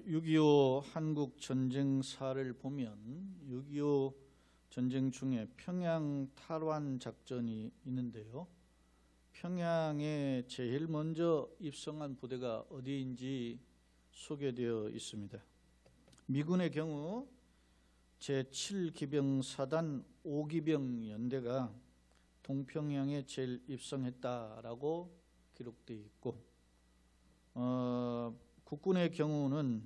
6.25 한국 전쟁사를 보면 6.25 전쟁 중에 평양 탈환 작전이 있는데요. 평양에 제일 먼저 입성한 부대가 어디인지 소개되어 있습니다. 미군의 경우 제7기병사단 5기병 연대가 동평양에 제일 입성했다라고 기록되어 있고, 국군의 경우는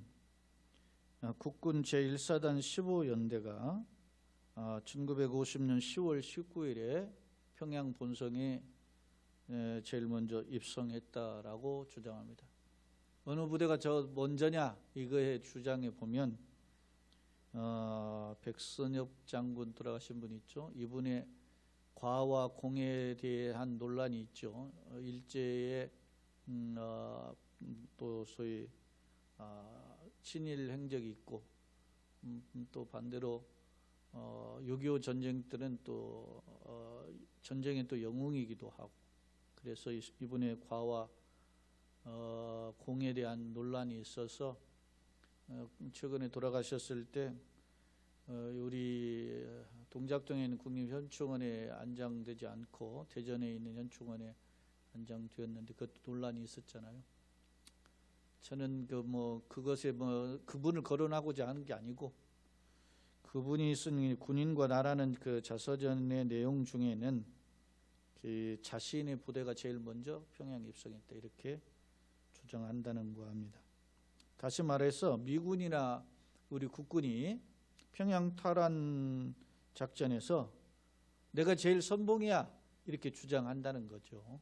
국군 제1사단 15연대가 1950년 10월 19일에 평양 본성에 제일 먼저 입성했다라고 주장합니다. 어느 부대가 저 먼저냐 이거의 주장에 보면 백선엽 장군 돌아가신 분 있죠. 이분의 과와 공에 대한 논란이 있죠. 일제에 또 소위 친일 행적이 있고, 또 반대로 6.25 전쟁 때는 또 전쟁의 또 영웅이기도 하고, 그래서 이분의 과와 공에 대한 논란이 있어서 최근에 돌아가셨을 때 우리 동작동에 있는 국립현충원에 안장되지 않고 대전에 있는 현충원에 안장되었는데 그것도 논란이 있었잖아요. 저는 그것에 그분을 거론하고자 하는 게 아니고, 그분이 쓴 군인과 나라는 그 자서전의 내용 중에는 그 자신의 부대가 제일 먼저 평양 입성했다 이렇게 주장한다는 거 합니다. 다시 말해서 미군이나 우리 국군이 평양 탈환 작전에서 내가 제일 선봉이야 이렇게 주장한다는 거죠.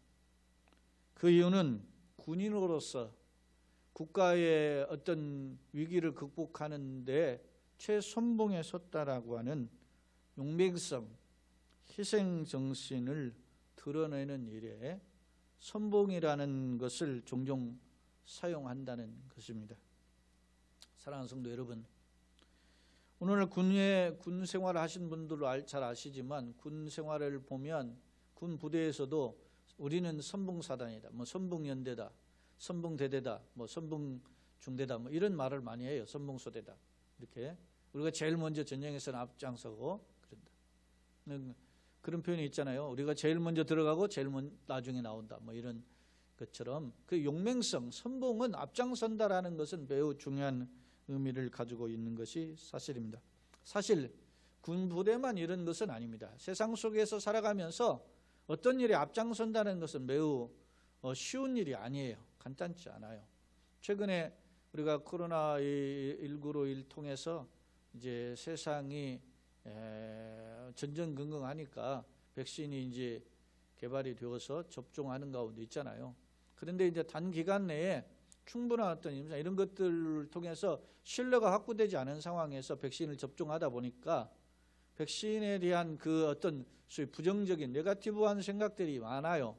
그 이유는 군인으로서 국가의 어떤 위기를 극복하는데 최선봉에 섰다라고 하는 용맹성, 희생 정신을 드러내는 일에 선봉이라는 것을 종종 사용한다는 것입니다. 사랑하는 성도 여러분, 오늘 군 생활을 하신 분들도 잘 아시지만 군 생활을 보면 군 부대에서도 우리는 선봉사단이다, 선봉연대다, 선봉대대다, 선봉중대다, 이런 말을 많이 해요. 선봉소대다 이렇게 우리가 제일 먼저 전쟁에서는 앞장서고 그런다. 그런 표현이 있잖아요. 우리가 제일 먼저 들어가고 제일 나중에 나온다, 이런 것처럼 그 용맹성, 선봉은 앞장선다라는 것은 매우 중요한 의미를 가지고 있는 것이 사실입니다. 사실 군 부대만 이런 것은 아닙니다. 세상 속에서 살아가면서 어떤 일에 앞장선다는 것은 매우 쉬운 일이 아니에요. 간단치 않아요. 최근에 우리가 코로나19로 통해서 이제 세상이 전전긍긍하니까 백신이 이제 개발이 되어서 접종하는 가운데 있잖아요. 그런데 이제 단기간 내에 충분한 어떤 임상 이런 것들을 통해서 신뢰가 확보되지 않은 상황에서 백신을 접종하다 보니까 백신에 대한 그 어떤 소위 부정적인 네거티브한 생각들이 많아요.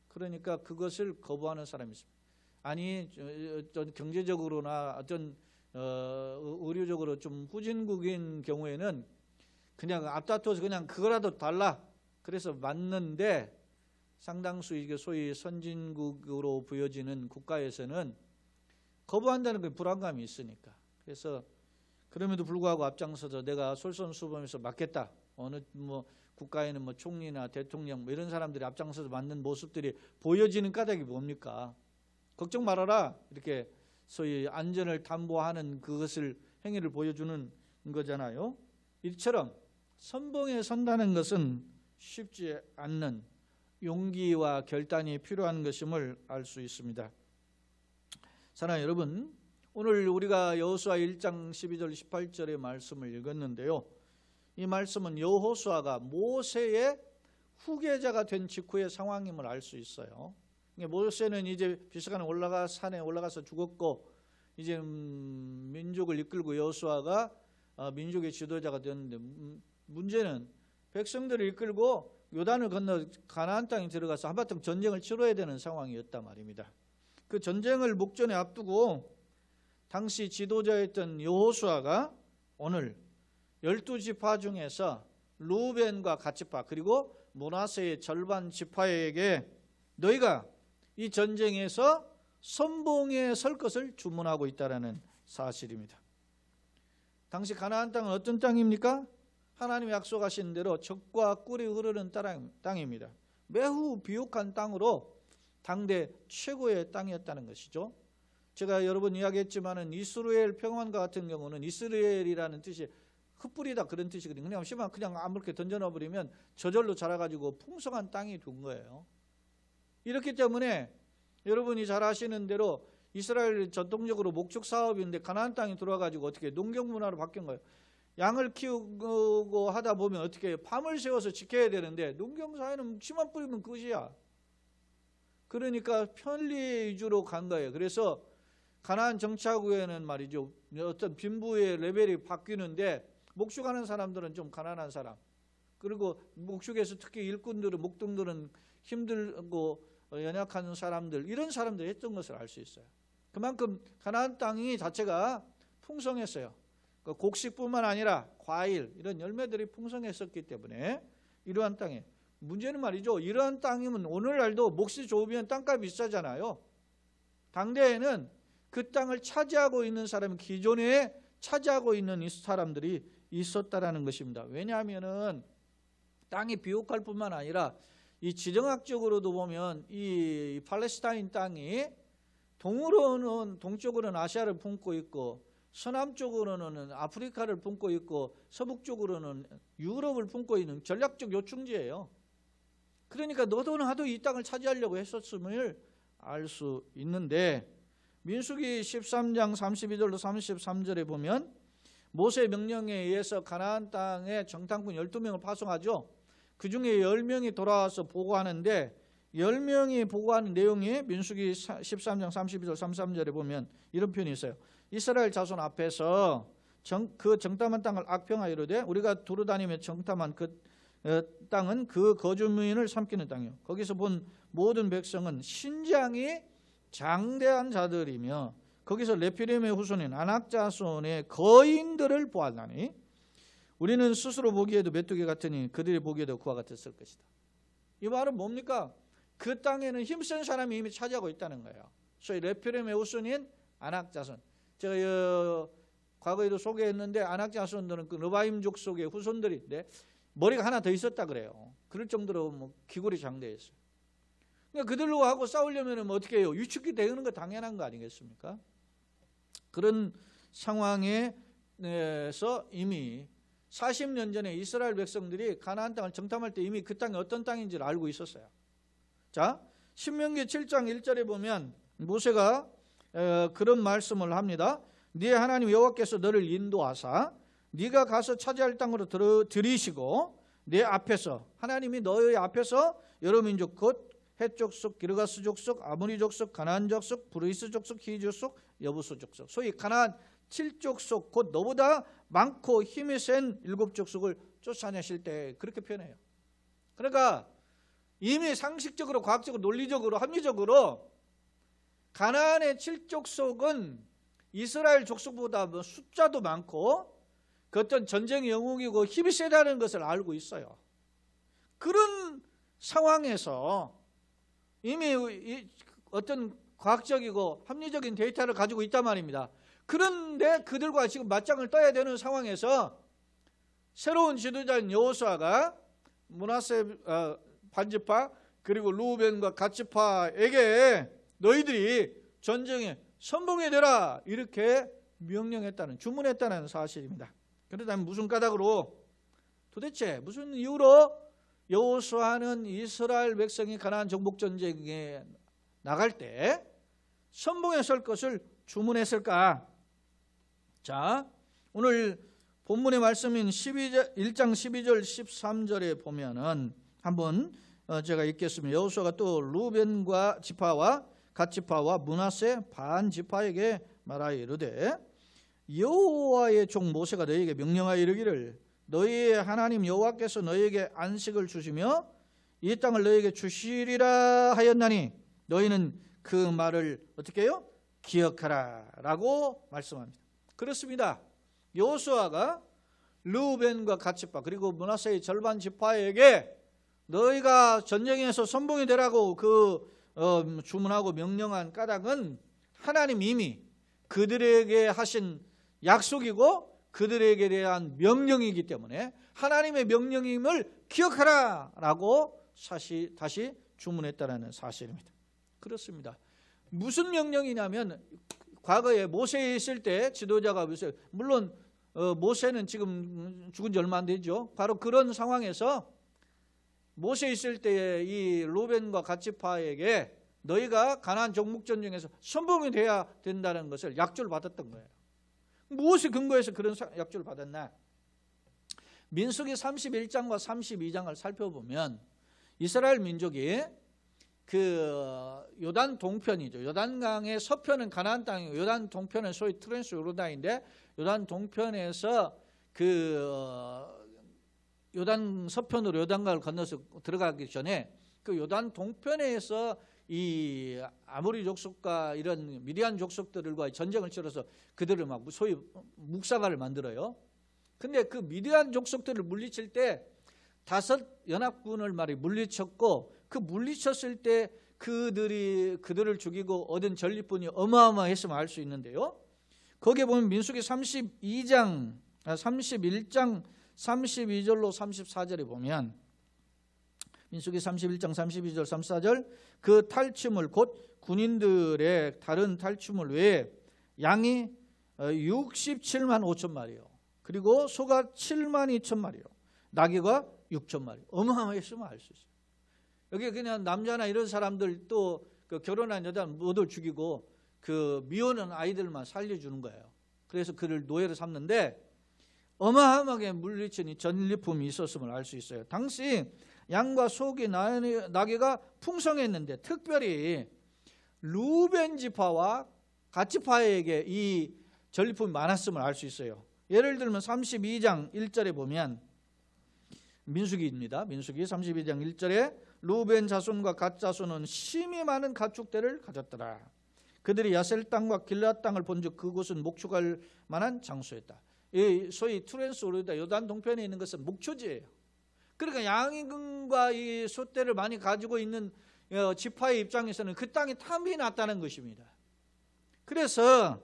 그러니까 그것을 거부하는 사람이 있습니다. 아니 어떤 경제적으로나 어떤 의료적으로 좀 후진국인 경우에는 그냥 앞다퉈서 그냥 그거라도 달라 그래서 맞는데, 상당수 이게 소위 선진국으로 부여지는 국가에서는 거부한다는 그 불안감이 있으니까, 그래서 그럼에도 불구하고 앞장서서 내가 솔선수범해서 맞겠다, 어느 국가에는 총리나 대통령 이런 사람들이 앞장서서 맞는 모습들이 보여지는 까닭이 뭡니까? 걱정 말아라 이렇게 소위 안전을 담보하는 그것을 행위를 보여주는 거잖아요. 이처럼 선봉에 선다는 것은 쉽지 않는 용기와 결단이 필요한 것임을 알 수 있습니다. 사랑하는 여러분, 오늘 우리가 여호수아 1장 12절 18절의 말씀을 읽었는데요. 이 말씀은 여호수아가 모세의 후계자가 된 직후의 상황임을 알 수 있어요. 모세는 이제 비스가는 산에 올라가서 죽었고, 이제 민족을 이끌고 여호수아가 민족의 지도자가 되었는데, 문제는 백성들을 이끌고 요단을 건너 가나안 땅에 들어가서 한바탕 전쟁을 치러야 되는 상황이었단 말입니다. 그 전쟁을 목전에 앞두고 당시 지도자였던 여호수아가 오늘 12지파 중에서 루벤과 갓지파 그리고 므낫세의 절반 지파에게 너희가 이 전쟁에서 선봉에 설 것을 주문하고 있다라는 사실입니다. 당시 가나안 땅은 어떤 땅입니까? 하나님이 약속하신 대로 젖과 꿀이 흐르는 땅입니다. 매우 비옥한 땅으로 당대 최고의 땅이었다는 것이죠. 제가 여러 번 이야기했지만은 이스라엘 평안과 같은 경우는 이스라엘이라는 뜻이 흩뿌리다 그런 뜻이거든요. 그냥 심한 그냥 아무렇게 던져놔 버리면 저절로 자라가지고 풍성한 땅이 된 거예요. 이렇기 때문에 여러분이 잘 아시는 대로 이스라엘 전통적으로 목축 사업인데 가나안 땅이 들어와가지고 어떻게 농경 문화로 바뀐 거예요. 양을 키우고 하다 보면 어떻게 밤을 새워서 지켜야 되는데 농경사회는 치만 뿌리면 끝이야. 그러니까 편리 위주로 간 거예요. 그래서 가나안 정착 후에는 말이죠, 어떤 빈부의 레벨이 바뀌는데 목축하는 사람들은 좀 가난한 사람, 그리고 목축에서 특히 일꾼들은 목동들은 힘들고 연약한 사람들, 이런 사람들이 했던 것을 알 수 있어요. 그만큼 가나안 땅이 자체가 풍성했어요. 곡식뿐만 아니라 과일, 이런 열매들이 풍성했었기 때문에 이러한 땅에, 문제는 말이죠, 이러한 땅이면 오늘날도 몫이 좋으면 땅값이 비싸잖아요. 당대에는 그 땅을 차지하고 있는 사람이 기존에 차지하고 있는 이 사람들이 있었다라는 것입니다. 왜냐하면은 땅이 비옥할 뿐만 아니라 이 지정학적으로도 보면 이 팔레스타인 땅이 동쪽으로는 아시아를 품고 있고 서남쪽으로는 아프리카를 품고 있고 서북쪽으로는 유럽을 품고 있는 전략적 요충지예요. 그러니까 너도 나도 이 땅을 차지하려고 했었음을 알 수 있는데, 민수기 13장 32절로 33절에 보면 모세의 명령에 의해서 가나안 땅에 정탐꾼 12명을 파송하죠. 그 중에 10명이 돌아와서 보고하는데, 10명이 보고하는 내용이 민수기 13장 32절 33절에 보면 이런 표현이 있어요. 이스라엘 자손 앞에서 그 정탐한 땅을 악평하이르되 우리가 두루다니며 정탐한 그 땅은 그 거주민을 삼키는 땅이요, 거기서 본 모든 백성은 신장이 장대한 자들이며 거기서 레피렘의 후손인 아낙 자손의 거인들을 보았나니 우리는 스스로 보기에도 메뚜기 같으니 그들이 보기에도 그와 같았을 것이다. 이 말은 뭡니까? 그 땅에는 힘센 사람이 이미 차지하고 있다는 거예요. 소위 레피렘의 후손인 아낙 자손, 제가 과거에도 소개했는데 아낙 자손들은 그 르바임족 속의 후손들인데 머리가 하나 더 있었다 그래요. 그럴 정도로 뭐 기골이 장대했어요. 그러니까 그들로 하고 싸우려면 뭐 어떻게 해요? 위축이 되는 거 당연한 거 아니겠습니까? 그런 상황에서 이미 40년 전에 이스라엘 백성들이 가나안 땅을 정탐할 때 이미 그 땅이 어떤 땅인지를 알고 있었어요. 자, 신명기 7장 1절에 보면 모세가 그런 말씀을 합니다. 네 하나님 여호와께서 너를 인도하사 네가 가서 차지할 땅으로 들이시고 내 앞에서, 하나님이 너의 앞에서 여러 민족 곧 헷 족속, 기르가스 족속, 아모리 족속, 가나안 족속, 브리스 족속, 히위 족속, 여부수 족속, 소위 가나안 7족속 곧 너보다 많고 힘이 센 7족속을 쫓아내실 때 그렇게 표현해요. 그러니까 이미 상식적으로, 과학적으로, 논리적으로, 합리적으로 가나안의 7족속은 이스라엘 족속보다 뭐 숫자도 많고 그 어떤 전쟁의 영웅이고 힘이 세다는 것을 알고 있어요. 그런 상황에서 이미 어떤 과학적이고 합리적인 데이터를 가지고 있단 말입니다. 그런데 그들과 지금 맞짱을 떠야 되는 상황에서 새로운 지도자인 여호수아가 므낫세 반지파 그리고 루벤과 갓지파에게 너희들이 전쟁에 선봉해 되라 이렇게 명령했다는, 주문했다는 사실입니다. 그러다면 무슨 까닭으로, 도대체 무슨 이유로 여호수아는 이스라엘 백성이 가나안 정복 전쟁에 나갈 때 선봉에 설 것을 주문했을까? 자, 오늘 본문의 말씀인 1장 12절 13절에 보면은 한번 제가 읽겠습니다. 여호수아가 또 루벤과 지파와 갓지파와 므낫세 반 지파에게 말하여 이르되 여호와의 종 모세가 너희에게 명령하여 이르기를 너희의 하나님 여호와께서 너희에게 안식을 주시며 이 땅을 너희에게 주시리라 하였나니 너희는 그 말을 어떻게 해요? 기억하라 라고 말씀합니다. 그렇습니다. 여호수아가 르우벤과 갓지파 그리고 므낫세의 절반 지파에게 너희가 전쟁에서 선봉이 되라고 주문하고 명령한 까닭은 하나님 이미 그들에게 하신 약속이고 그들에게 대한 명령이기 때문에 하나님의 명령임을 기억하라 라고 다시 주문했다는 사실입니다. 그렇습니다. 무슨 명령이냐면 과거에 모세에 있을 때 지도자가 물론 모세는 지금 죽은 지 얼마 안 되죠. 바로 그런 상황에서 모세 있을 때에 이 루벤과 갓지파에게 너희가 가나안 정복 전쟁에서 선봉이 돼야 된다는 것을 약조를 받았던 거예요. 무엇에 근거해서 그런 약조를 받았나? 민수기 31장과 32장을 살펴보면 이스라엘 민족이 그 요단 동편이죠. 요단강의 서편은 가나안 땅이고 요단 동편은 소위 트랜스 요르단인데 요단 동편에서 그 요단 서편으로 요단강을 건너서 들어가기 전에 그 요단 동편에서 이 아모리 족속과 이런 미디안 족속들과 전쟁을 치러서 그들을 막 소위 묵사가를 만들어요. 근데 그 미디안 족속들을 물리칠 때 5 연합군을 물리쳤고 그 물리쳤을 때 그들을 죽이고 얻은 전리품이 어마어마했음을 알 수 있는데요. 거기에 보면 민수기 31장 32절로 34절에 보면 민수기 31장 32절 34절 그 탈취물 곧 군인들의 다른 탈취물 외에 양이 67만 5천 마리요. 그리고 소가 7만 2천 마리요. 나귀가 6천 마리. 어마어마했으면 알 수 있어요. 여기 그냥 남자나 이런 사람들 또 그 결혼한 여자 모두 죽이고 그 미혼한 아이들만 살려주는 거예요. 그래서 그를 노예로 삼는데 어마어마하게 물리친 이 전리품이 있었음을 알 수 있어요. 당시 양과 소기 나귀가 풍성했는데 특별히 루벤 지파와 갓 지파에게 이 전리품이 많았음을 알 수 있어요. 예를 들면 32장 1절에 보면 민수기입니다. 민수기 32장 1절에 루벤 자손과 갓 자손은 심히 많은 가축대를 가졌더라. 그들이 야셀 땅과 길앗 땅을 본즉 그곳은 목축할 만한 장소였다. 이 소위 트랜스 요르단 요단 동편에 있는 것은 목초지예요. 그러니까 양과 이 소떼를 많이 가지고 있는 지파의 입장에서는 그 땅이 탐이 났다는 것입니다. 그래서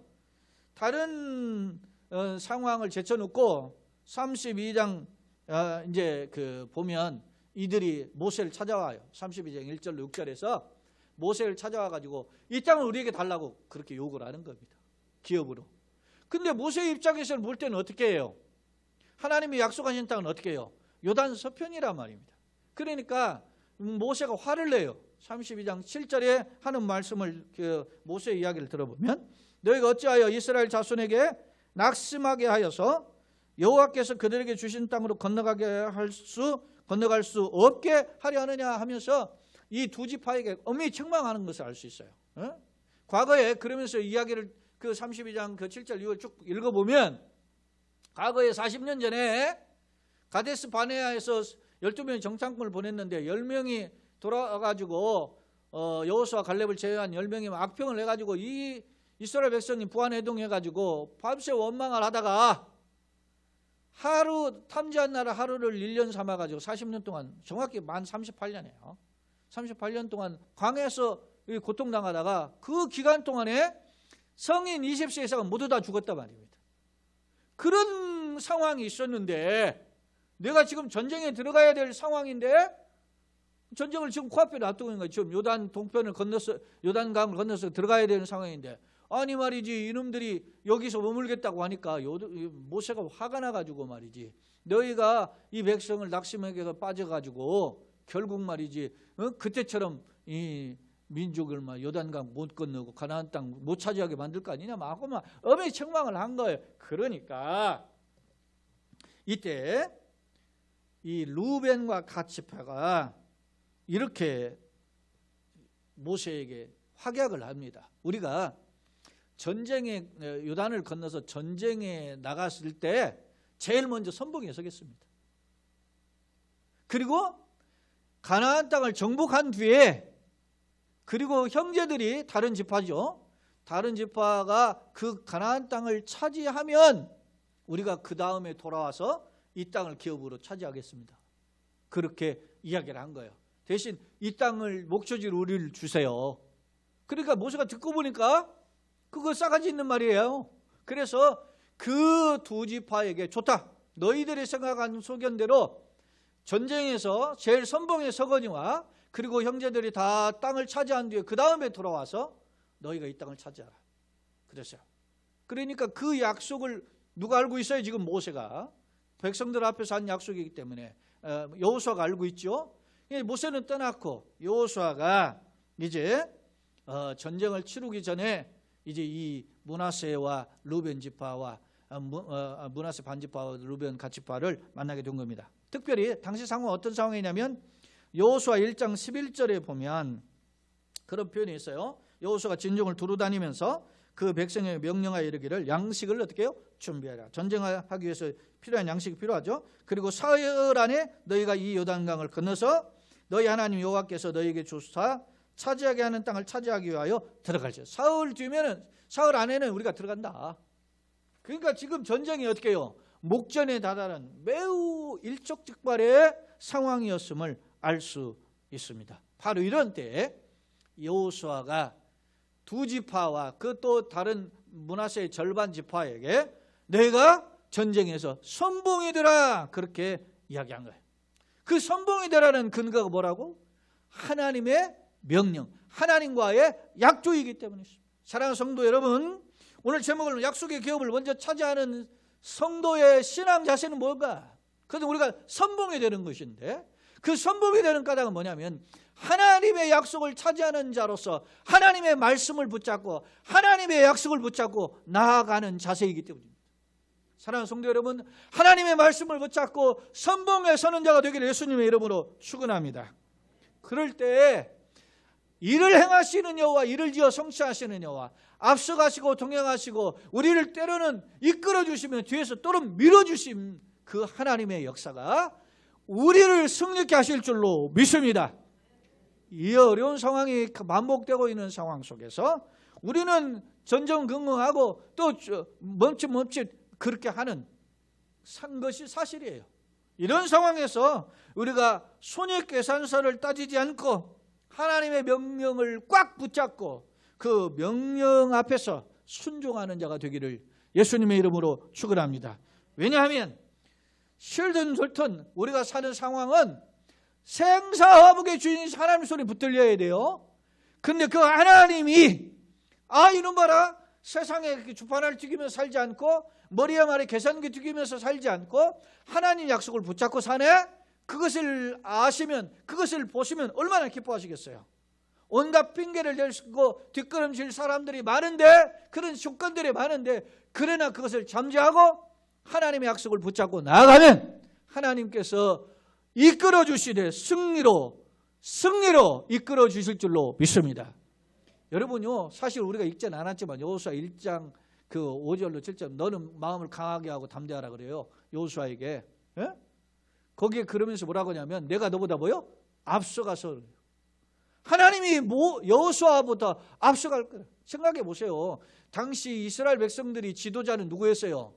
다른 상황을 제쳐놓고 32장 이제 그 보면 이들이 모세를 찾아와요. 32장 1절로 6절에서 모세를 찾아와 가지고 이 땅을 우리에게 달라고 그렇게 요구를 하는 겁니다. 기업으로. 근데 모세의 입장에서는 볼 때는 어떻게 해요? 하나님이 약속하신 땅은 어떻게 해요? 요단 서편이란 말입니다. 그러니까 모세가 화를 내요. 32장 7절에 하는 말씀을 모세의 이야기를 들어보면 너희가 어찌하여 이스라엘 자손에게 낙심하게 하여서 여호와께서 그들에게 주신 땅으로 건너갈 수 없게 하려 하느냐 하면서 이 두 지파에게 엄히 책망하는 것을 알 수 있어요. 과거에 그러면서 이야기를 그 32장 그 7절 이후를 쭉 읽어보면 과거에 40년 전에 가데스 바네아에서 12명의 정탐꾼을 보냈는데 10명이 돌아가지고 여호수아 갈렙을 제외한 10명이 악평을 해가지고 이 이스라엘 백성이 부안해동해가지고 밤새 원망을 하다가 하루 탐지한 나라 하루를 1년 삼아가지고 40년 동안 정확히 만 38년이에요. 38년 동안 광야에서 고통당하다가 그 기간 동안에 성인 20세 이상은 모두 다 죽었단 말입니다. 그런 상황이 있었는데 내가 지금 전쟁에 들어가야 될 상황인데 전쟁을 지금 코앞에 놔두고 있는 거예요. 지금 요단 동편을 건너서 요단강을 건너서 들어가야 되는 상황인데 아니 말이지 이놈들이 여기서 머물겠다고 하니까 모세가 화가 나가지고 말이지 너희가 이 백성을 낙심에게 빠져가지고 결국 말이지 그때처럼 이 민족을 막 요단강 못 건너고 가나안 땅 못 차지하게 만들 거 아니냐 막 하고 막 엄히 책망을 한 거예요. 그러니까 이때 이 루벤과 갓 지파가 이렇게 모세에게 확약을 합니다. 우리가 전쟁에 요단을 건너서 전쟁에 나갔을 때 제일 먼저 선봉에 서겠습니다. 그리고 가나안 땅을 정복한 뒤에 그리고 형제들이 다른 지파죠. 다른 지파가 그 가나안 땅을 차지하면 우리가 그 다음에 돌아와서 이 땅을 기업으로 차지하겠습니다. 그렇게 이야기를 한 거예요. 대신 이 땅을 목초지로 우리를 주세요. 그러니까 모세가 듣고 보니까 그거 싸가지 있는 말이에요. 그래서 그 두 지파에게 좋다. 너희들이 생각한 소견대로 전쟁에서 제일 선봉에 서거니와 그리고 형제들이 다 땅을 차지한 뒤에 그 다음에 돌아와서 너희가 이 땅을 차지하라. 그랬어요. 그러니까 그 약속을 누가 알고 있어요? 지금 모세가. 백성들 앞에서 한 약속이기 때문에 여호수아가 알고 있죠. 모세는 떠났고 여호수아가 이제 전쟁을 치르기 전에 이제 이 므낫세와 르벤 지파와 므낫세 반지파와 르벤 갓지파를 만나게 된 겁니다. 특별히 당시 상황은 어떤 상황이냐면 여호수아 1장 11절에 보면 그런 표현이 있어요. 여호수아가 진중을 두루 다니면서 그 백성에게 명령하여 이르기를 양식을 어떻게 해요? 준비하라. 전쟁하기 위해서 필요한 양식이 필요하죠. 그리고 사흘 안에 너희가 이 요단강을 건너서 너희 하나님 여호와께서 너희에게 주사 차지하게 하는 땅을 차지하기 위하여 들어갈지. 사흘 뒤면은 사흘 안에는 우리가 들어간다. 그러니까 지금 전쟁이 어떻게 해요? 목전에 다다른 매우 일촉즉발의 상황이었음을 알 수 있습니다. 바로 이런 때에 여호수아가 두 지파와 그 또 다른 므낫세의 절반 지파에게 내가 전쟁에서 선봉이 되라 그렇게 이야기한 거예요. 그 선봉이 되라는 근거가 뭐라고? 하나님의 명령, 하나님과의 약조이기 때문이죠. 사랑하는 성도 여러분, 오늘 제목은 약속의 기업을 먼저 차지하는 성도의 신앙 자세는 뭔가? 그래서 우리가 선봉이 되는 것인데 그 선봉이 되는 까닭은 뭐냐면 하나님의 약속을 차지하는 자로서 하나님의 말씀을 붙잡고 하나님의 약속을 붙잡고 나아가는 자세이기 때문입니다. 사랑하는 성도 여러분, 하나님의 말씀을 붙잡고 선봉에 서는 자가 되기를 예수님의 이름으로 축원합니다. 그럴 때 일을 행하시는 여호와, 일을 지어 성취하시는 여호와, 앞서가시고 동행하시고 우리를 때로는 이끌어주시면 뒤에서 또는 밀어주신 그 하나님의 역사가 우리를 승리케 하실 줄로 믿습니다. 이 어려운 상황이 반복되고 있는 상황 속에서 우리는 전전긍긍하고 또 멈칫멈칫 그렇게 하는 것이 사실이에요. 이런 상황에서 우리가 손익계산서를 따지지 않고 하나님의 명령을 꽉 붙잡고 그 명령 앞에서 순종하는 자가 되기를 예수님의 이름으로 축원합니다. 왜냐하면 실든 좋든 우리가 사는 상황은 생사화복의 주인 하나님 손에 붙들려야 돼요. 근데 그 하나님이 이놈 봐라, 세상에 주판을 튀기면서 살지 않고 머리에 말에 계산기 튀기면서 살지 않고 하나님 약속을 붙잡고 사네. 그것을 아시면, 그것을 보시면 얼마나 기뻐하시겠어요. 온갖 핑계를 대고 뒷걸음질 사람들이 많은데, 그런 조건들이 많은데, 그러나 그것을 잠재하고 하나님의 약속을 붙잡고 나아가면 하나님께서 이끌어 주시되 승리로 이끌어 주실 줄로 믿습니다. 여러분요, 사실 우리가 읽지는 않았지만 여호수아 1장 그 5절로 7절 너는 마음을 강하게 하고 담대하라 그래요. 여호수아에게. 예? 거기에 그러면서 뭐라고 하냐면 내가 너보다 뭐요? 앞서가서 하나님이 여호수아보다 앞서갈 거예요. 생각해 보세요. 당시 이스라엘 백성들이 지도자는 누구였어요?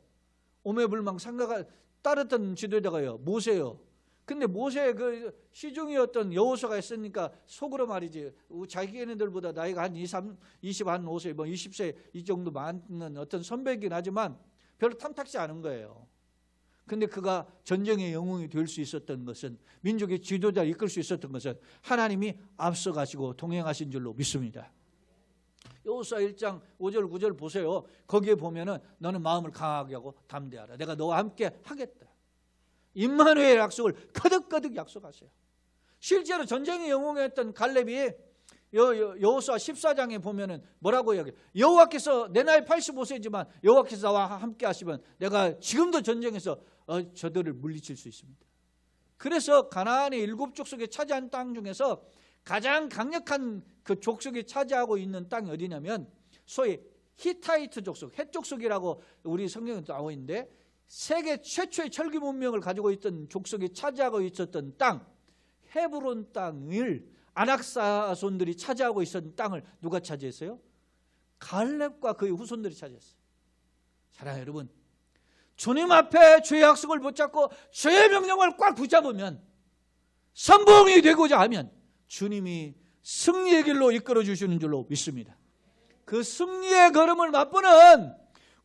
오매불망 상가가 따르던 지도자가요. 모세요. 근데 모세의 그 시중이었던 여호수아가 있으니까 속으로 말이지 자기네들보다 나이가 한 25세, 뭐 20세 이 정도 많은 어떤 선배이긴 하지만 별로 탐탁지 않은 거예요. 근데 그가 전쟁의 영웅이 될 수 있었던 것은, 민족의 지도자를 이끌 수 있었던 것은 하나님이 앞서가시고 동행하신 줄로 믿습니다. 여호수아 1장 5절 9절 보세요. 거기에 보면은 너는 마음을 강하게 하고 담대하라. 내가 너와 함께 하겠다. 임마누엘 약속을 거듭거듭 약속하세요. 실제로 전쟁의 영웅이었던 갈렙이 여호수아 14장에 보면은 뭐라고 이야기해요? 여호와께서 내 나이 85세지만 여호와께서 나와 함께 하시면 내가 지금도 전쟁에서 저들을 물리칠 수 있습니다. 그래서 가나안의 7족속이 차지한 땅 중에서 가장 강력한 그 족속이 차지하고 있는 땅이 어디냐면 소위 히타이트 족속, 헷 족속이라고 우리 성경에 나와 있는데 세계 최초의 철기 문명을 가지고 있던 족속이 차지하고 있었던 땅, 헤브론 땅을 아낙사손들이 차지하고 있었던 땅을 누가 차지했어요? 갈렙과 그의 후손들이 차지했어요. 사랑하는 여러분, 주님 앞에 주의 약속을 붙잡고 주의 명령을 꽉 붙잡으면, 선봉이 되고자 하면 주님이 승리의 길로 이끌어 주시는 줄로 믿습니다. 그 승리의 걸음을 맛보는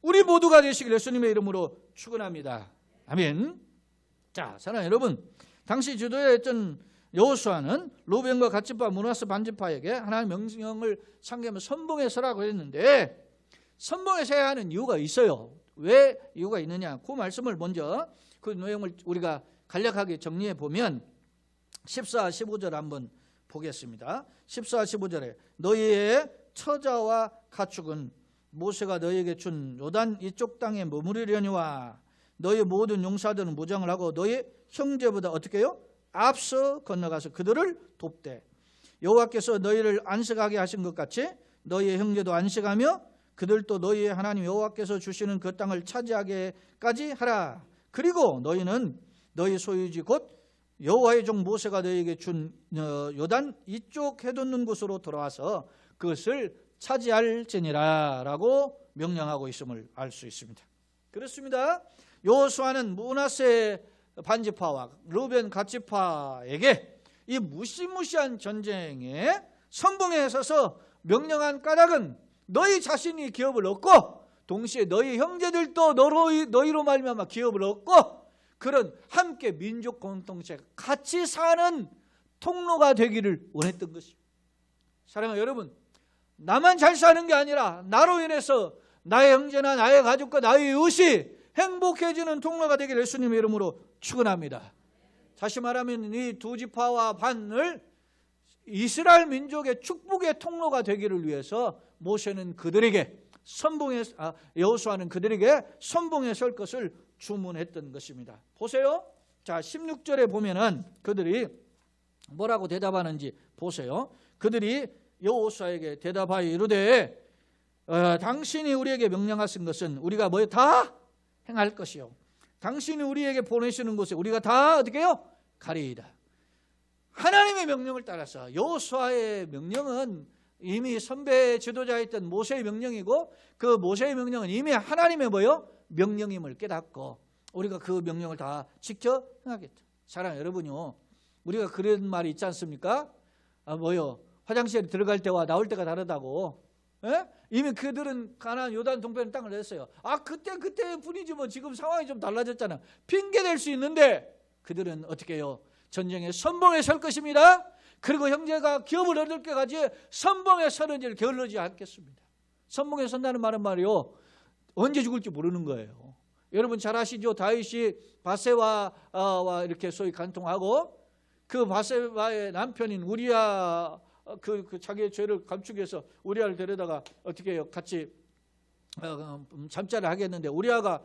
우리 모두가 되시길 예수님의 이름으로 축원합니다. 아멘. 자, 사랑하는 여러분, 당시 지도자였던 여호수아는 루벤과 갓지파, 므낫세 반지파에게 하나님의 명령을 상기하며 선봉에 서라고 했는데, 선봉에 서야 하는 이유가 있어요. 왜 이유가 있느냐? 그 말씀을 먼저 그 내용을 우리가 간략하게 정리해 보면 14, 15절 한번 보겠습니다. 14, 15절에 너희의 처자와 가축은 모세가 너희에게 준 요단 이쪽 땅에 머무르려니와 너희 모든 용사들은 무장을 하고 너희 형제보다 어떻게 해요? 앞서 건너가서 그들을 돕되 여호와께서 너희를 안식하게 하신 것 같이 너희의 형제도 안식하며 그들도 너희의 하나님 여호와께서 주시는 그 땅을 차지하게까지 하라. 그리고 너희는 너희 소유지 곧 여호와의 종 모세가 너희에게 준 요단 이쪽 해돋는 곳으로 돌아와서 그것을 차지할지니라 라고 명령하고 있음을 알 수 있습니다. 그렇습니다. 여호수아는 므낫세 반지파와 루벤 갓지파에게 이 무시무시한 전쟁에 선봉에 서서 명령한 까닭은 너희 자신이 기업을 얻고 동시에 너희 형제들도 너희로 말미암아 기업을 얻고 그런 함께 민족 공동체가 같이 사는 통로가 되기를 원했던 것입니다. 사랑하는 여러분, 나만 잘 사는 게 아니라 나로 인해서 나의 형제나 나의 가족과 나의 이웃이 행복해지는 통로가 되기를 예수님의 이름으로 축원합니다. 다시 말하면 이 두 지파와 반을 이스라엘 민족의 축복의 통로가 되기를 위해서 모세는 그들에게 여호수아는 그들에게 선봉에 설 것을 주문했던 것입니다. 보세요. 자, 16절에 보면은 그들이 뭐라고 대답하는지 보세요. 그들이 여호수아에게 대답하여 이르되 당신이 우리에게 명령하신 것은 우리가 뭐 다 행할 것이요 당신이 우리에게 보내시는 곳에 우리가 다 어떻게 해요? 가리이다. 하나님의 명령을 따라서 여호수아의 명령은 이미 선배 지도자였던 모세의 명령이고 그 모세의 명령은 이미 하나님의 뭐요? 명령임을 깨닫고 우리가 그 명령을 다 지켜 행하겠다. 사랑하는 여러분요, 우리가 그런 말이 있지 않습니까? 화장실에 들어갈 때와 나올 때가 다르다고. 에? 이미 그들은 가나안 요단 동편 땅을 냈어요. 그때 뿐이지 뭐 지금 상황이 좀 달라졌잖아. 핑계 댈 수 있는데 그들은 어떻게 해요? 전쟁에 선봉에 설 것입니다. 그리고 형제가 기업을 얻을 때까지 선봉에 서는지를 게을르지 않겠습니다. 선봉에 선다는 말은 말이요, 언제 죽을지 모르는 거예요. 여러분 잘 아시죠? 다윗이 바세와 이렇게 소위 간통하고 그 바세바의 남편인 우리야 그 자기의 죄를 감추기 위해서 우리아를 데려다가 어떻게 해요? 같이 잠자를 하겠는데 우리아가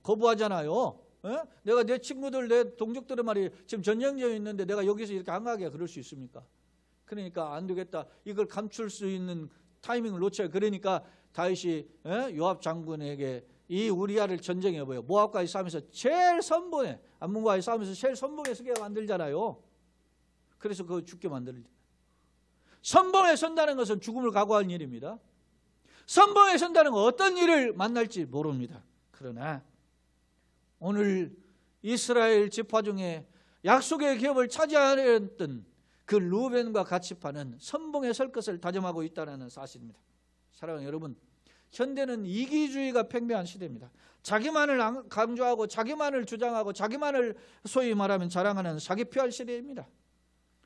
거부하잖아요. 에? 내가 내 친구들 내 동족들의 말이 지금 전쟁장에 있는데 내가 여기서 이렇게 한가하게 그럴 수 있습니까? 그러니까 안 되겠다. 이걸 감출 수 있는 타이밍을 놓쳐야. 그러니까 다윗이 요압 장군에게 이 우리아를 전쟁에 모압과의 싸움에서 제일 선봉에 암몬과의 싸움에서 제일 선봉에 서게 만들잖아요. 그래서 그거 죽게 만들죠. 선봉에 선다는 것은 죽음을 각오할 일입니다. 선봉에 선다는 건 어떤 일을 만날지 모릅니다. 그러나 오늘 이스라엘 지파 중에 약속의 기업을 차지하려던 그 루벤과 갓지파는 선봉에 설 것을 다짐하고 있다는 사실입니다. 사랑하는 여러분, 현대는 이기주의가 팽배한 시대입니다. 자기만을 강조하고 자기만을 주장하고 자기만을 소위 말하면 자랑하는 사기피할 시대입니다.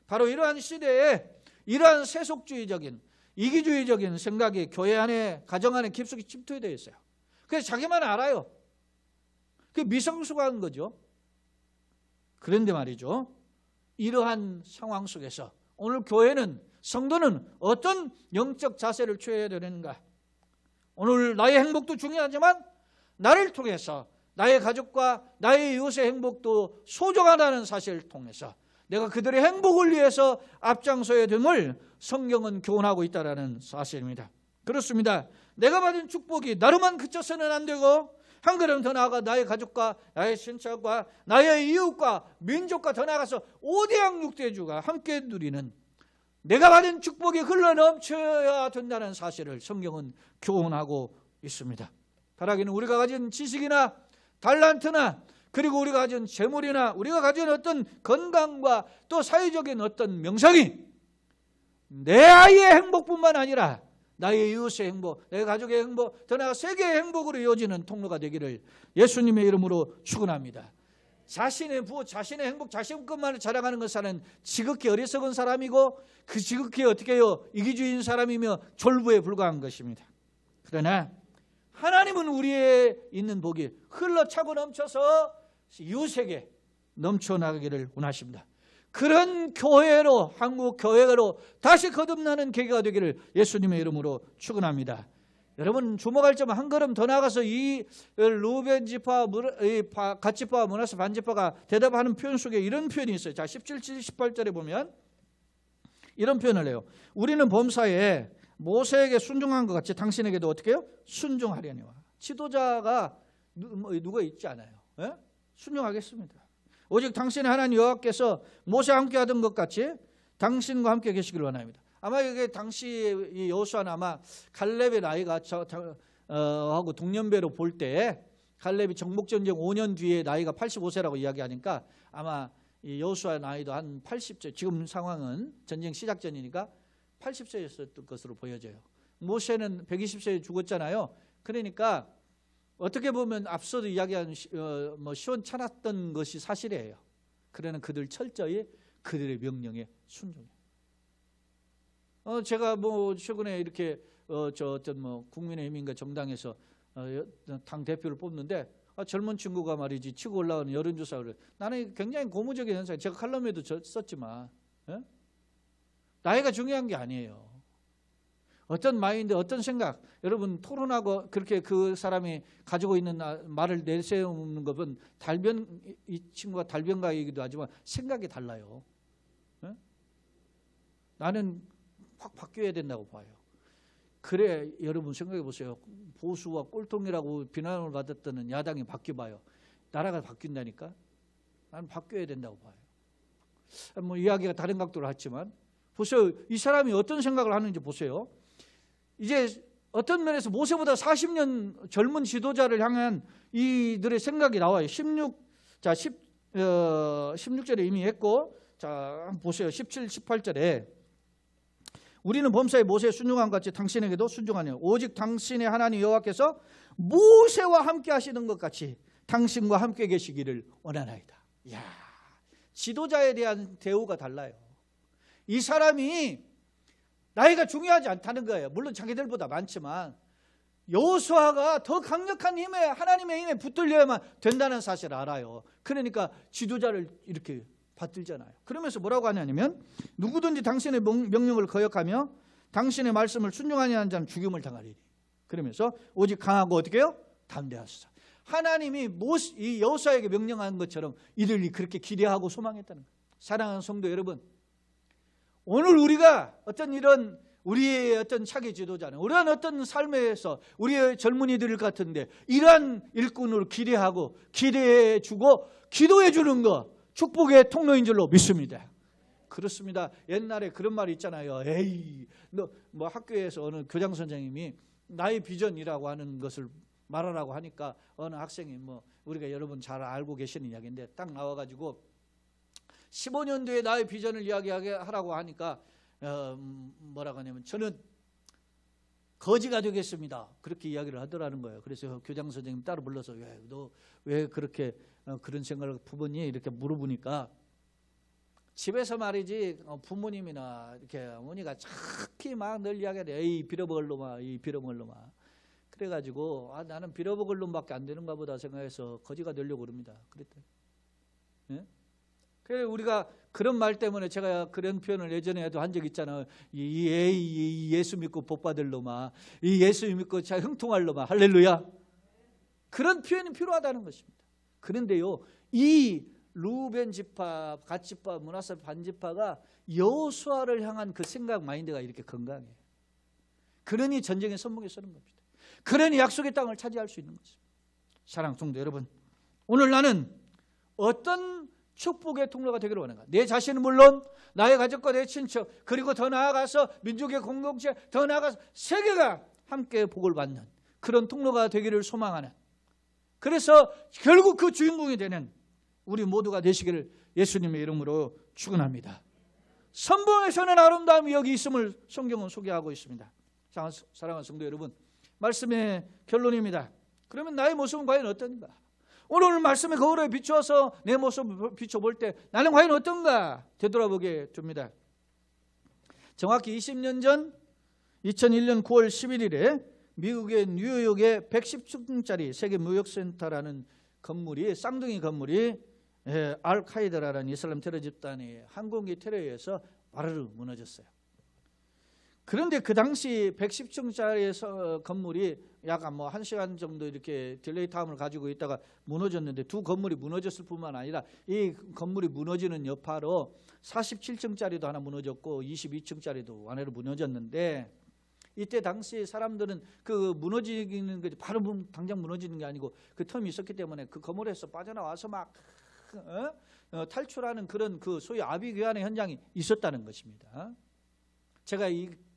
바로 이러한 시대에 이러한 세속주의적인 이기주의적인 생각이 교회 안에 가정 안에 깊숙이 침투되어 있어요. 그래서 자기만 알아요. 그게 미성숙한 거죠. 그런데 말이죠, 이러한 상황 속에서 오늘 교회는 성도는 어떤 영적 자세를 취해야 되는가? 오늘 나의 행복도 중요하지만 나를 통해서 나의 가족과 나의 이웃의 행복도 소중하다는 사실을 통해서 내가 그들의 행복을 위해서 앞장서야 됨을 성경은 교훈하고 있다는 사실입니다. 그렇습니다. 내가 받은 축복이 나로만 그쳐서는 안 되고 한 걸음 더 나아가 나의 가족과 나의 친척과 나의 이웃과 민족과 더 나아가서 5대양 6대주가 함께 누리는 내가 받은 축복이 흘러넘쳐야 된다는 사실을 성경은 교훈하고 있습니다. 바라기는 우리가 가진 지식이나 달란트나 그리고 우리가 가진 재물이나 우리가 가진 어떤 건강과 또 사회적인 어떤 명성이 내 아이의 행복뿐만 아니라 나의 이웃의 행복, 내 가족의 행복, 더 나아가 세계의 행복으로 이어지는 통로가 되기를 예수님의 이름으로 축원합니다. 자신의 부호, 자신의 행복, 자신 것만을 자랑하는 것은 지극히 어리석은 사람이고 그 지극히 어떻게 해요? 이기주의인 사람이며 졸부에 불과한 것입니다. 그러나 하나님은 우리의 있는 복이 흘러차고 넘쳐서 이웃에게 넘쳐나가기를 원하십니다. 그런 교회로, 한국 교회로 다시 거듭나는 계기가 되기를 예수님의 이름으로 축원합니다. 여러분 주목할 점은 한 걸음 더 나아가서 이 루벤 지파, 갓 지파와 므낫세 반 지파가 대답하는 표현 속에 이런 표현이 있어요. 자, 17, 18절에 보면 이런 표현을 해요. 우리는 범사에 모세에게 순종한 것 같이 당신에게도 어떻게 해요? 순종하려니와. 지도자가 누가 있지 않아요. 예? 순종하겠습니다. 오직 당신의 하나님 여호와께서 모세와 함께 하던 것 같이 당신과 함께 계시기를 원합니다. 아마 이게 당시 이 여호수아는 아마 갈렙의 나이가 하고 동년배로 볼 때 갈렙이 정복전쟁 5년 뒤에 나이가 85세라고 이야기하니까 아마 이 여호수아의 나이도 한 80세, 지금 상황은 전쟁 시작 전이니까 80세였을 것으로 보여져요. 모세는 120세에 죽었잖아요. 그러니까 어떻게 보면 앞서도 이야기한 시원찮았던 것이 사실이에요. 그러나 그들 철저히 그들의 명령에 순종해요. 제가 최근에 이렇게 어떤 국민의힘인가 정당에서 당 대표를 뽑는데 젊은 친구가 말이지 치고 올라오는 여론조사를 나는 굉장히 고무적인 현상. 제가 칼럼에도 썼지만 나이가 중요한 게 아니에요. 어떤 마인드, 어떤 생각, 여러분 토론하고 그렇게 그 사람이 가지고 있는 말을 내세우는 것은 이 친구가 달변가이기도 하지만 생각이 달라요. 나는 확 바뀌어야 된다고 봐요. 그래 여러분 생각해 보세요. 보수와 꼴통이라고 비난을 받았던 야당이 바뀌어봐요. 나라가 바뀐다니까. 나는 바뀌어야 된다고 봐요. 이야기가 다른 각도로 했지만 보세요. 이 사람이 어떤 생각을 하는지 보세요. 이제 어떤 면에서 모세보다 40년 젊은 지도자를 향한 이들의 생각이 나와요. 16절에 이미 했고, 자 한번 보세요. 17, 18절에 우리는 범사에 모세에 순종한 것 같이 당신에게도 순종하네요. 오직 당신의 하나님 여호와께서 모세와 함께 하시는 것 같이 당신과 함께 계시기를 원하나이다. 이야, 지도자에 대한 대우가 달라요. 이 사람이 나이가 중요하지 않다는 거예요. 물론 자기들보다 많지만 여호수아가 더 강력한 힘에, 하나님의 힘에 붙들려야만 된다는 사실을 알아요. 그러니까 지도자를 이렇게 받들잖아요. 그러면서 뭐라고 하냐면 누구든지 당신의 명령을 거역하며 당신의 말씀을 순종하지 않는 자는 죽임을 당하리니. 그러면서 오직 강하고 어떻게 해요? 담대하소서. 하나님이 이 여호수아에게 명령한 것처럼 이들이 그렇게 기대하고 소망했다는 거예요. 사랑하는 성도 여러분, 오늘 우리가 어떤 이런 우리의 어떤 차기 지도자는 우리는 어떤 삶에서 우리의 젊은이들 같은데 이러한 일꾼을 기대하고 기대해주고 기도해주는 것 축복의 통로인 줄로 믿습니다. 그렇습니다. 옛날에 그런 말이 있잖아요. 에이, 너 학교에서 어느 교장 선생님이 나의 비전이라고 하는 것을 말하라고 하니까 어느 학생이 우리가 여러분 잘 알고 계시는 이야기인데 딱 나와가지고 15년 뒤에 나의 비전을 이야기하라고 하니까 뭐라고 하냐면 저는 거지가 되겠습니다. 그렇게 이야기를 하더라는 거예요. 그래서 교장 선생님 따로 불러서 너 왜 그렇게 그런 생각을 부모님 이렇게 물어보니까 집에서 말이지 부모님이나 이렇게 어머니가 착히 막 늘 이야기하래. 에이 빌어먹을 놈아, 이 빌어먹을 놈아. 그래가지고 나는 빌어먹을 놈밖에 안 되는가 보다 생각해서 거지가 되려고 그럽니다. 그랬대. 예? 그래서 우리가 그런 말 때문에 제가 그런 표현을 예전에도 한 적 있잖아요. 이 예수 믿고 복 받을 놈아, 이 예수 믿고 잘 형통할 놈아, 할렐루야. 그런 표현이 필요하다는 것입니다. 그런데요, 이 루벤 지파, 갓 지파, 므낫세 반 지파가 여호수아를 향한 그 생각 마인드가 이렇게 건강해요. 그러니 전쟁의 선봉에 서는 겁니다. 그러니 약속의 땅을 차지할 수 있는 것입니다. 사랑하는 성도 여러분, 오늘 나는 어떤 축복의 통로가 되기를 원합니다. 내 자신은 물론 나의 가족과 내 친척, 그리고 더 나아가서 민족의 공동체, 더 나아가서 세계가 함께 복을 받는 그런 통로가 되기를 소망하는, 그래서 결국 그 주인공이 되는 우리 모두가 되시기를 예수님의 이름으로 축원합니다. 선봉에서는 아름다움이 여기 있음을 성경은 소개하고 있습니다. 사랑하는 성도 여러분, 말씀의 결론입니다. 그러면 나의 모습은 과연 어떤가? 오늘 말씀의 거울에 비추어서 내 모습을 비춰볼 때 나는 과연 어떤가 되돌아보게 됩니다. 정확히 20년 전 2001년 9월 11일에 미국의 뉴욕의 110층짜리 세계무역센터라는 건물이, 쌍둥이 건물이 알카이다라는 이슬람 테러 집단의 항공기 테러에 의해서 와르르 무너졌어요. 그런데 그 당시 110층짜리 건물이 약 1시간 정도 이렇게 딜레이 타임을 가지고 있다가 무너졌는데, 두 건물이 무너졌을 뿐만 아니라 이 건물이 무너지는 여파로 47층짜리도 하나 무너졌고 22층짜리도 완화로 무너졌는데, 이때 당시 사람들은 그 무너지는 게 바로 당장 무너지는 게 아니고 그 텀이 있었기 때문에 그 건물에서 빠져나와서 막 탈출하는 그런 그 소위 아비규환의 현장이 있었다는 것입니다. 제가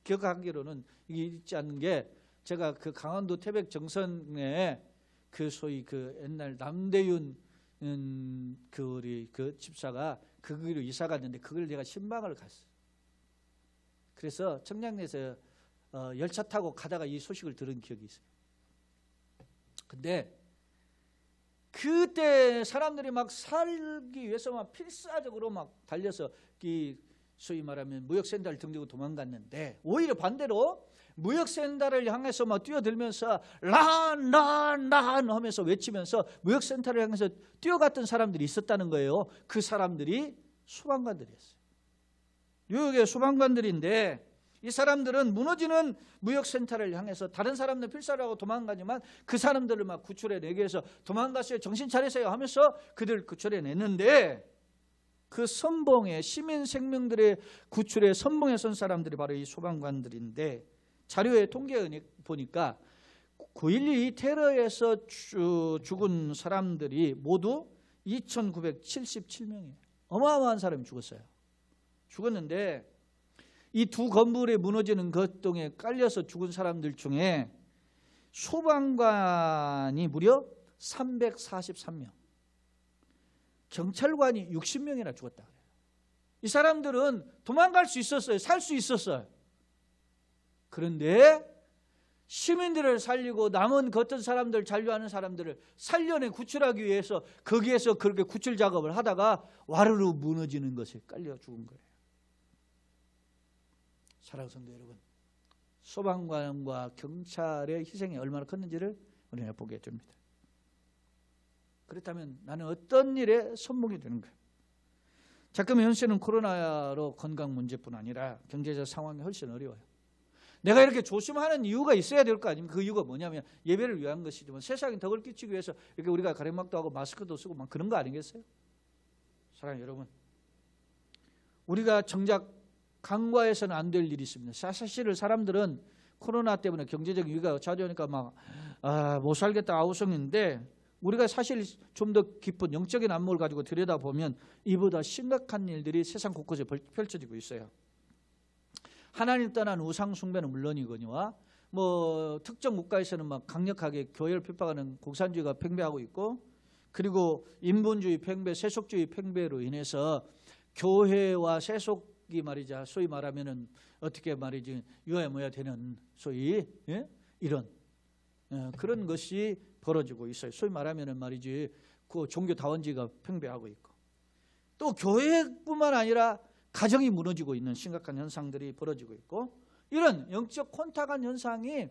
기억하기로는 이게 있지 않는 게, 제가 그 강원도 태백 정선에 그 소위 그 옛날 남대윤 우리 그 집사가 그 길로 이사 갔는데 그걸 제가 신방을 갔어요. 그래서 청량리에서 열차 타고 가다가 이 소식을 들은 기억이 있어요. 근데 그때 사람들이 막 살기 위해서 막 필사적으로 막 달려서 이 소위 말하면 무역센터를 등지고 도망갔는데, 오히려 반대로 무역센터를 향해서 막 뛰어들면서 란 하면서 외치면서 무역센터를 향해서 뛰어갔던 사람들이 있었다는 거예요. 그 사람들이 소방관들이었어요. 뉴욕의 소방관들인데, 이 사람들은 무너지는 무역센터를 향해서 다른 사람들 필사를 하고 도망가지만 그 사람들을 막 구출해내기 위해서 도망가세요, 정신 차리세요 하면서 그들을 구출해냈는데, 그 선봉에 시민 생명들의 구출에 선봉에 선 사람들이 바로 이 소방관들인데, 자료에 통계에 보니까 9.12 테러에서 죽은 사람들이 모두 2,977명이에요. 어마어마한 사람이 죽었는데 이 두 건물에 무너지는 것동에 깔려서 죽은 사람들 중에 소방관이 무려 343명, 경찰관이 60명이나 죽었다 그래요. 이 사람들은 도망갈 수 있었어요. 살 수 있었어요. 그런데 시민들을 살리고 남은 그 어떤 사람들, 잔류하는 사람들을 살려내 구출하기 위해서 거기에서 그렇게 구출 작업을 하다가 와르르 무너지는 것에 깔려 죽은 거예요. 사랑하는 성도 여러분, 소방관과 경찰의 희생이 얼마나 컸는지를 우리가 보게 됩니다. 그렇다면 나는 어떤 일에 손목이 되는 거예요? 지금 현실은 코로나로 건강 문제뿐 아니라 경제적 상황이 훨씬 어려워요. 내가 이렇게 조심하는 이유가 있어야 될 거 아닙니까? 그 이유가 뭐냐면 예배를 위한 것이지만 세상에 덕을 끼치기 위해서 이렇게 우리가 가래막도 하고 마스크도 쓰고 막 그런 거 아니겠어요? 사랑하는 여러분, 우리가 정작 간과해서는 안 될 일이 있습니다. 사실 사람들은 코로나 때문에 경제적 위기가 찾아오니까 막 못 살겠다 아우성인데, 우리가 사실 좀 더 깊은 영적인 안목을 가지고 들여다보면 이보다 심각한 일들이 세상 곳곳에 펼쳐지고 있어요. 하나님 떠난 우상 숭배는 물론이거니와 특정 국가에서는 막 강력하게 교회를 핍박하는 공산주의가 팽배하고 있고, 그리고 인본주의 팽배, 세속주의 팽배로 인해서 교회와 세속이 말이자 소위 말하면은 어떻게 말이지 유야무야 되는 소위 이런 그런 것이 벌어지고 있어요. 소위 말하면은 말이지 그 종교 다원주의가 팽배하고 있고, 또 교회뿐만 아니라 가정이 무너지고 있는 심각한 현상들이 벌어지고 있고, 이런 영적 혼탁한 현상이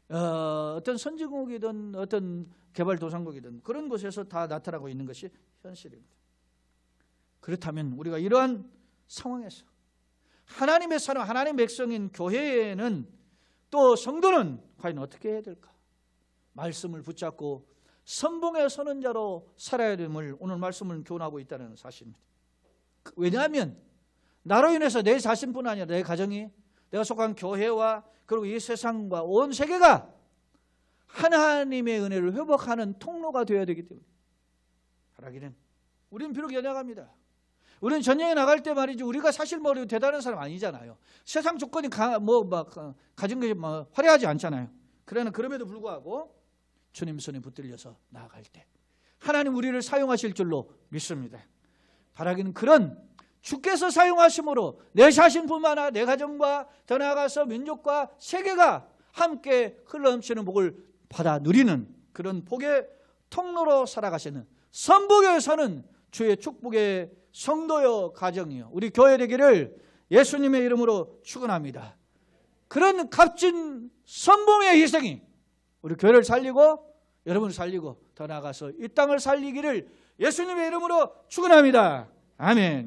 어떤 선진국이든 어떤 개발도상국이든 그런 곳에서 다 나타나고 있는 것이 현실입니다. 그렇다면 우리가 이러한 상황에서 하나님의 사람, 하나님의 백성인 교회에는 또 성도는 과연 어떻게 해야 될까? 말씀을 붙잡고 선봉에 서는 자로 살아야 됨을 오늘 말씀을 교훈하고 있다는 사실입니다. 왜냐하면 나로 인해서 내 자신뿐 아니라 내 가정이, 내가 속한 교회와 그리고 이 세상과 온 세계가 하나님의 은혜를 회복하는 통로가 되어야 되기 때문에, 바라기는 우리는 비록 연약합니다. 우리는 전쟁에 나갈 때 말이지 우리가 사실 대단한 사람 아니잖아요. 세상 조건이 가진 것이 화려하지 않잖아요. 그러나 그럼에도 불구하고 주님 손에 붙들려서 나아갈 때 하나님 우리를 사용하실 줄로 믿습니다. 바라기는 그런 주께서 사용하심으로 내 자신뿐만 아니라 내 가정과 더 나아가서 민족과 세계가 함께 흘러넘치는 복을 받아 누리는 그런 복의 통로로 살아가시는 선복에 사는 주의 축복의 성도여 가정이요 우리 교회 되기를 예수님의 이름으로 축원합니다. 그런 값진 선봉의 희생이 우리 교회를 살리고 여러분을 살리고 더 나아가서 이 땅을 살리기를 예수님의 이름으로 축원합니다. 아멘.